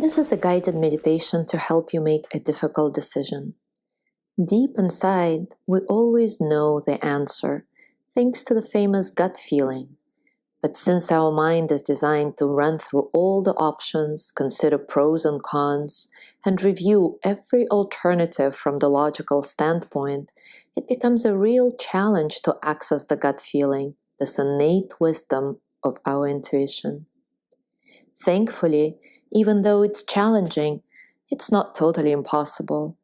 This is a guided meditation to help you make a difficult decision. Deep inside, we always know the answer, thanks to the famous gut feeling. But since our mind is designed to run through all the options, consider pros and cons, and review every alternative from the logical standpoint, it becomes a real challenge to access the gut feeling, this innate wisdom of our intuition. Thankfully, even though it's challenging, it's not totally impossible.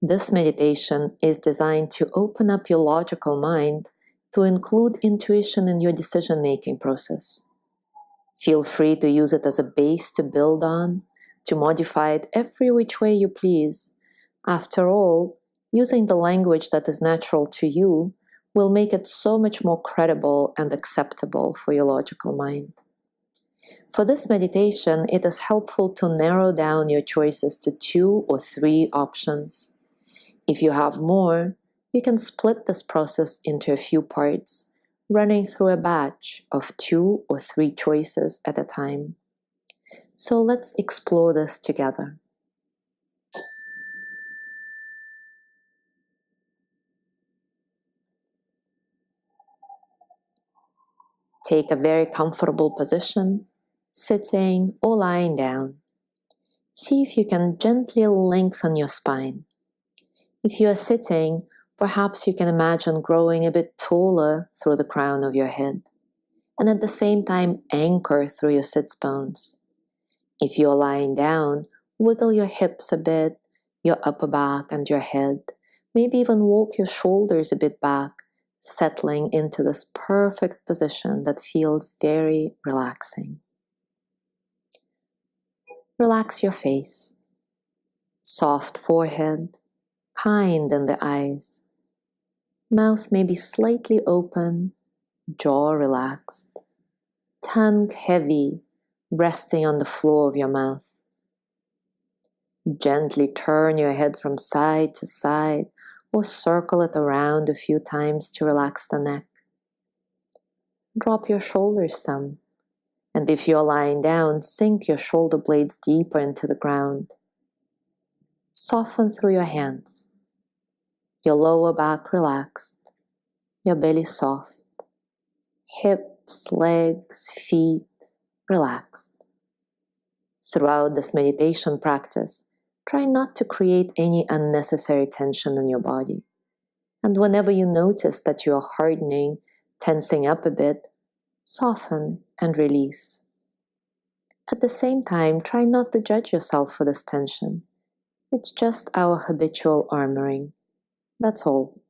This meditation is designed to open up your logical mind to include intuition in your decision-making process. Feel free to use it as a base to build on, to modify it every which way you please. After all, using the language that is natural to you will make it so much more credible and acceptable for your logical mind. For this meditation, it is helpful to narrow down your choices to 2 or 3 options. If you have more, you can split this process into a few parts, running through a batch of 2 or 3 choices at a time. So let's explore this together. Take a very comfortable position, sitting or lying down. See if you can gently lengthen your spine. If you are sitting, perhaps you can imagine growing a bit taller through the crown of your head, and at the same time anchor through your sits bones. If you are lying down, wiggle your hips a bit, your upper back and your head. Maybe even walk your shoulders a bit back, settling into this perfect position that feels very relaxing. Relax your face. Soft forehead, kind in the eyes. Mouth may be slightly open, jaw relaxed. Tongue heavy, resting on the floor of your mouth. Gently turn your head from side to side or circle it around a few times to relax the neck. Drop your shoulders some, and if you're lying down, sink your shoulder blades deeper into the ground. Soften through your hands. Your lower back relaxed, your belly soft, hips, legs, feet relaxed. Throughout this meditation practice, try not to create any unnecessary tension in your body. And whenever you notice that you are hardening, tensing up a bit, soften and release. At the same time, try not to judge yourself for this tension. It's just our habitual armoring. That's all.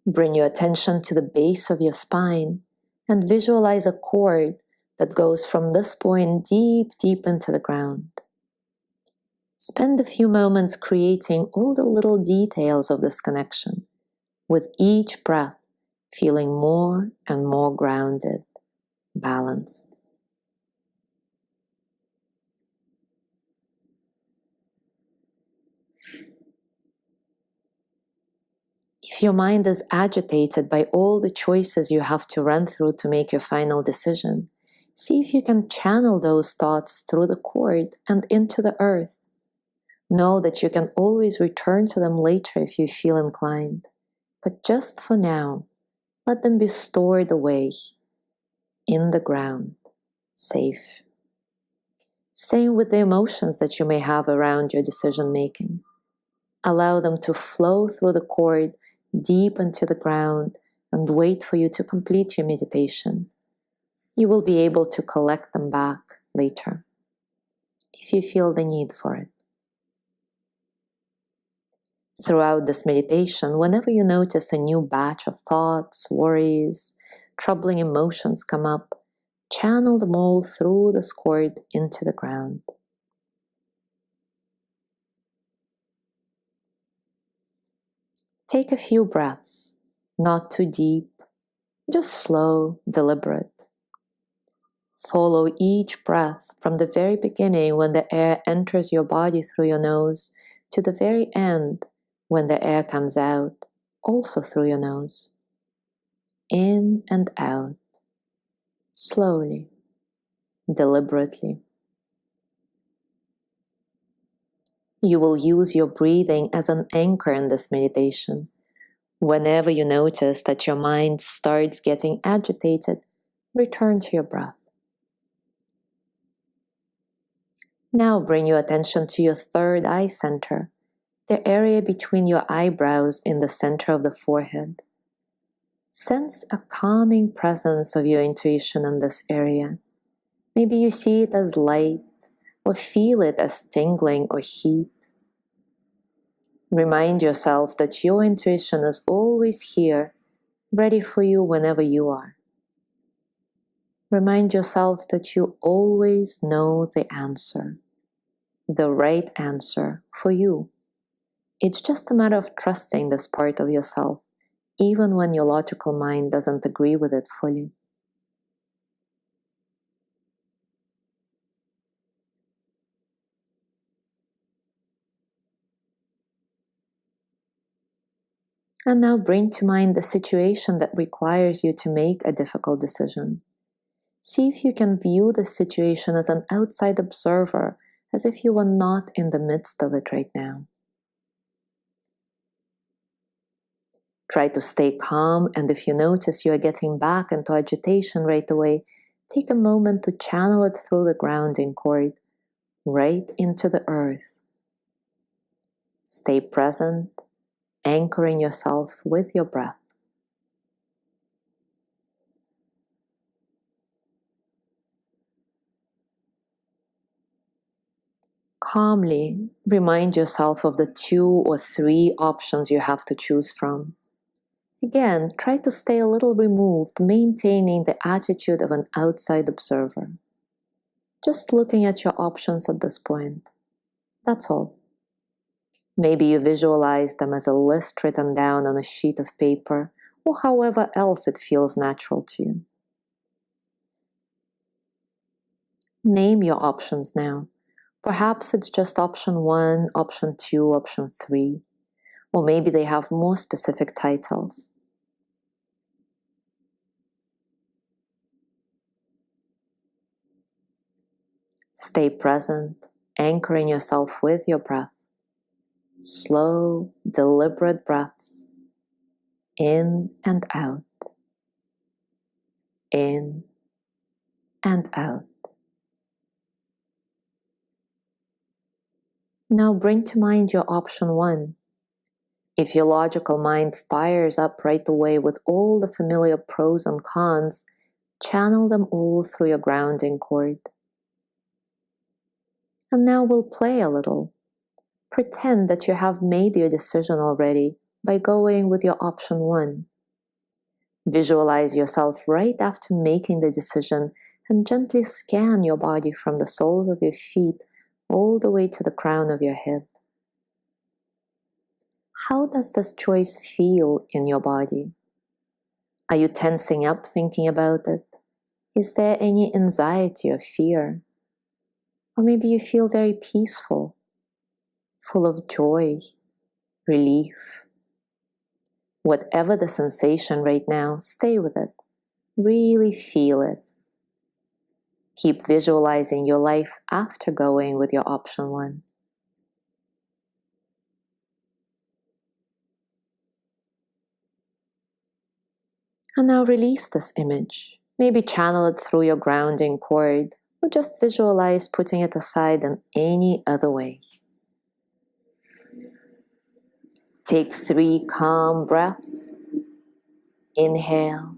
Bring your attention to the base of your spine and visualize a cord that goes from this point deep into the ground. Spend a few moments creating all the little details of this connection, with each breath feeling more and more grounded, balanced. If your mind is agitated by all the choices you have to run through to make your final decision, see if you can channel those thoughts through the cord and into the earth. Know that you can always return to them later if you feel inclined, but just for now, let them be stored away in the ground, safe. Same with the emotions that you may have around your decision making. Allow them to flow through the cord deep into the ground and wait for you to complete your meditation. You will be able to collect them back later, if you feel the need for it. Throughout this meditation, whenever you notice a new batch of thoughts, worries, troubling emotions come up, channel them all through this cord into the ground. Take a few breaths, not too deep, just slow, deliberate. Follow each breath from the very beginning when the air enters your body through your nose to the very end when the air comes out, also through your nose. In and out, slowly. deliberately. You will use your breathing as an anchor in this meditation. Whenever you notice that your mind starts getting agitated, return to your breath. Now bring your attention to your third eye center, the area between your eyebrows in the center of the forehead. Sense a calming presence of your intuition in this area. Maybe you see it as light or feel it as tingling or heat. Remind yourself that your intuition is always here, ready for you whenever you are. Remind yourself that you always know the answer, the right answer for you. It's just a matter of trusting this part of yourself, even when your logical mind doesn't agree with it fully. And now bring to mind the situation that requires you to make a difficult decision. See if you can view the situation as an outside observer, as if you were not in the midst of it right now. Try to stay calm, and if you notice you are getting back into agitation right away, take a moment to channel it through the grounding cord, right into the earth. Stay present, anchoring yourself with your breath. Calmly remind yourself of the 2 or 3 options you have to choose from. Again, try to stay a little removed, maintaining the attitude of an outside observer. Just looking at your options at this point. That's all. Maybe you visualize them as a list written down on a sheet of paper, or however else it feels natural to you. Name your options now. Perhaps it's just option 1, option 2, option 3, or maybe they have more specific titles. Stay present, anchoring yourself with your breath. Slow, deliberate breaths, in and out, in and out. Now bring to mind your option 1. If your logical mind fires up right away with all the familiar pros and cons, channel them all through your grounding cord. And now we'll play a little. Pretend that you have made your decision already by going with your option 1. Visualize yourself right after making the decision and gently scan your body from the soles of your feet all the way to the crown of your head. How does this choice feel in your body? Are you tensing up thinking about it? Is there any anxiety or fear? Or maybe you feel very peaceful, full of joy, relief. Whatever the sensation right now, stay with it. Really feel it. Keep visualizing your life after going with your option 1. And now release this image. Maybe channel it through your grounding cord, or just visualize putting it aside in any other way. Take 3 calm breaths. Inhale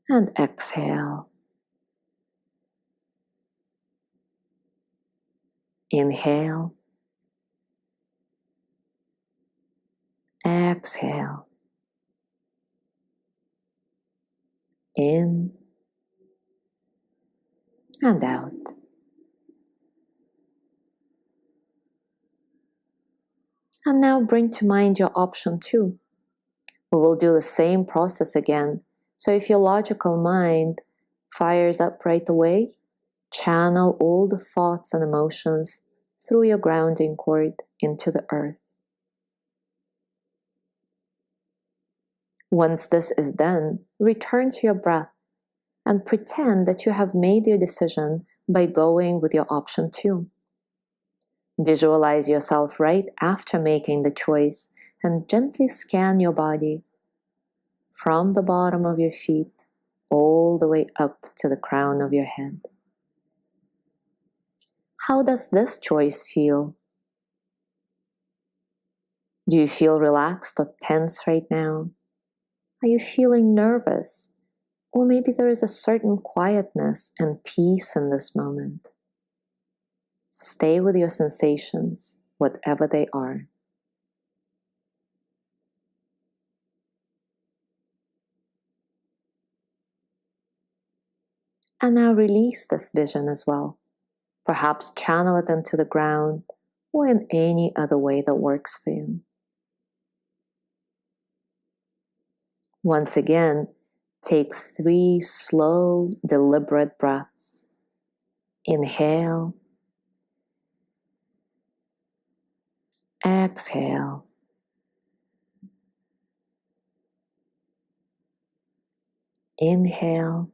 and exhale. Inhale. Exhale. In and out. And now bring to mind your option 2. We will do the same process again. So if your logical mind fires up right away, channel all the thoughts and emotions through your grounding cord into the earth. Once this is done, return to your breath and pretend that you have made your decision by going with your option 2. Visualize yourself right after making the choice and gently scan your body from the bottom of your feet all the way up to the crown of your head. How does this choice feel? Do you feel relaxed or tense right now? Are you feeling nervous? Or maybe there is a certain quietness and peace in this moment. Stay with your sensations, whatever they are. And now release this vision as well. Perhaps channel it into the ground or in any other way that works for you. Once again, take 3 slow, deliberate breaths. Inhale. Exhale. Inhale.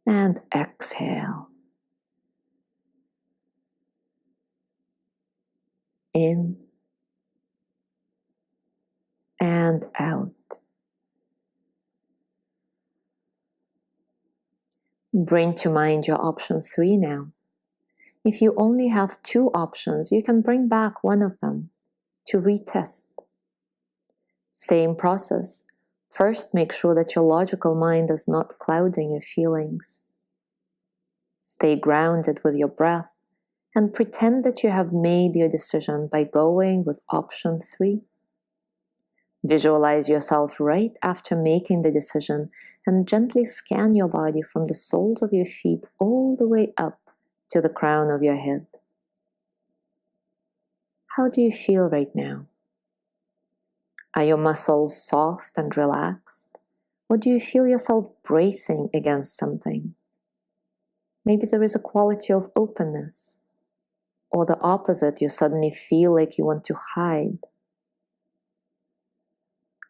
And exhale. In and out. Bring to mind your option 3 now. If you only have 2 options, you can bring back one of them to retest. Same process. First, make sure that your logical mind is not clouding your feelings. Stay grounded with your breath and pretend that you have made your decision by going with option 3. Visualize yourself right after making the decision and gently scan your body from the soles of your feet all the way up to the crown of your head. How do you feel right now? Are your muscles soft and relaxed? Or do you feel yourself bracing against something? Maybe there is a quality of openness. Or the opposite, you suddenly feel like you want to hide.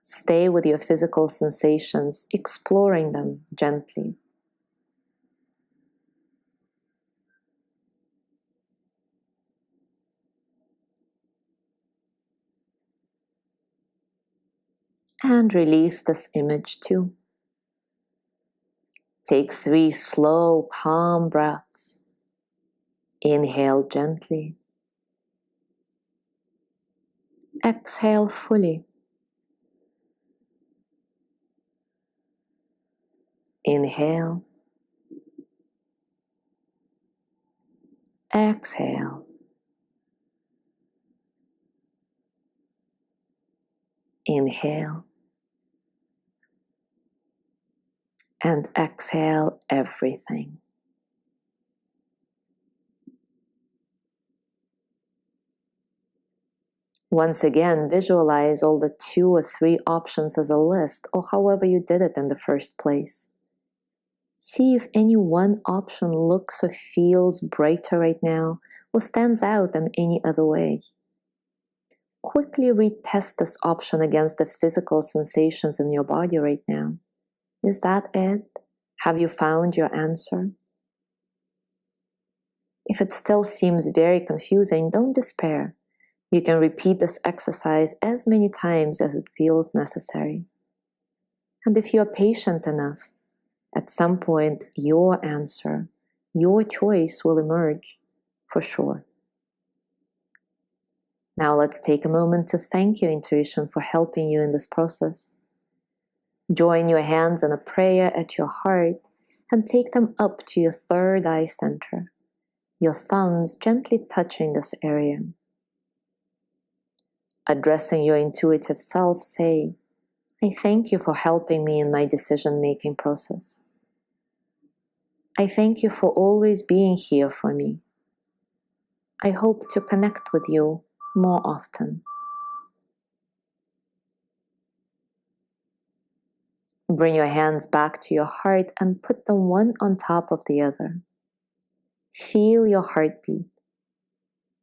Stay with your physical sensations, exploring them gently. And release this image too. Take 3 slow, calm breaths. Inhale gently. Exhale fully. Inhale. Exhale. Inhale. And exhale everything. Once again, visualize all the 2 or 3 options as a list, or however you did it in the first place. See if any one option looks or feels brighter right now, or stands out in any other way. Quickly retest this option against the physical sensations in your body right now. Is that it? Have you found your answer? If it still seems very confusing, don't despair. You can repeat this exercise as many times as it feels necessary. And if you're patient enough, at some point your answer, your choice will emerge, for sure. Now let's take a moment to thank your intuition for helping you in this process. Join your hands in a prayer at your heart and take them up to your third eye center, your thumbs gently touching this area. Addressing your intuitive self, say, I thank you for helping me in my decision-making process. I thank you for always being here for me. I hope to connect with you more often. Bring your hands back to your heart and put them one on top of the other. Feel your heartbeat.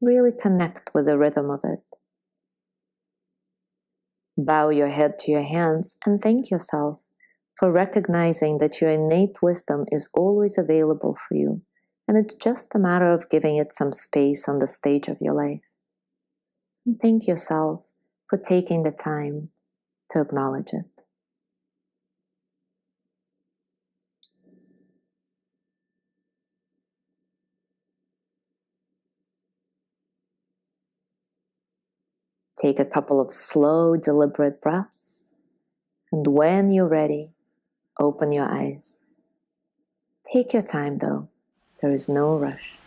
Really connect with the rhythm of it. Bow your head to your hands and thank yourself for recognizing that your innate wisdom is always available for you, and it's just a matter of giving it some space on the stage of your life. And thank yourself for taking the time to acknowledge it. Take a couple of slow, deliberate breaths, and when you're ready, open your eyes. Take your time though, there is no rush.